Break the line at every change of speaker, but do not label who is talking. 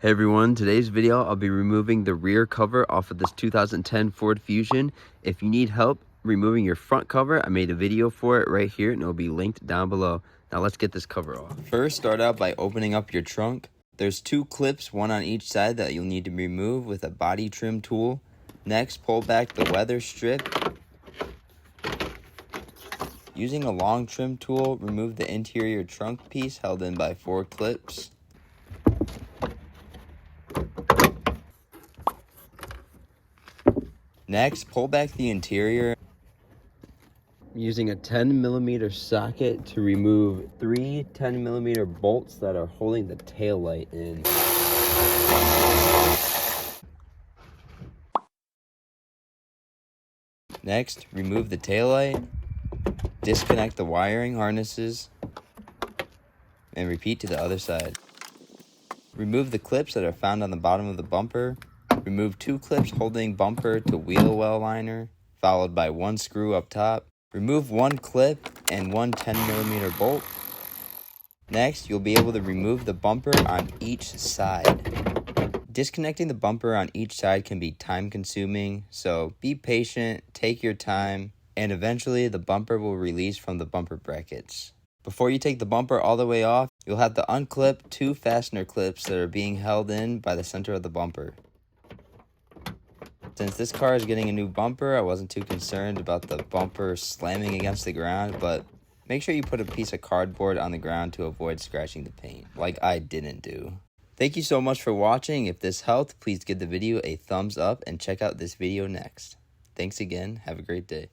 Hey everyone, today's video I'll be removing the rear cover off of this 2010 Ford Fusion. If you need help removing your front cover, I made a video for it right here and it'll be linked down below. Now let's get this cover off. First, start out by opening up your trunk. There's two clips, one on each side, that you'll need to remove with a body trim tool. Next, pull back the weather strip. Using a long trim tool, remove the interior trunk piece held in by 4 clips. Next, pull back the interior using a 10mm socket to remove 3 10mm bolts that are holding the taillight in. Next, remove the taillight, disconnect the wiring harnesses, and repeat to the other side. Remove the clips that are found on the bottom of the bumper. Remove 2 clips holding bumper to wheel well liner, followed by 1 screw up top. Remove 1 clip and 1 10mm bolt. Next, you'll be able to remove the bumper on each side. Disconnecting the bumper on each side can be time consuming, so be patient, take your time, and eventually the bumper will release from the bumper brackets. Before you take the bumper all the way off, you'll have to unclip 2 fastener clips that are being held in by the center of the bumper. Since this car is getting a new bumper, I wasn't too concerned about the bumper slamming against the ground, but make sure you put a piece of cardboard on the ground to avoid scratching the paint, like I didn't do. Thank you so much for watching. If this helped, please give the video a thumbs up and check out this video next. Thanks again. Have a great day.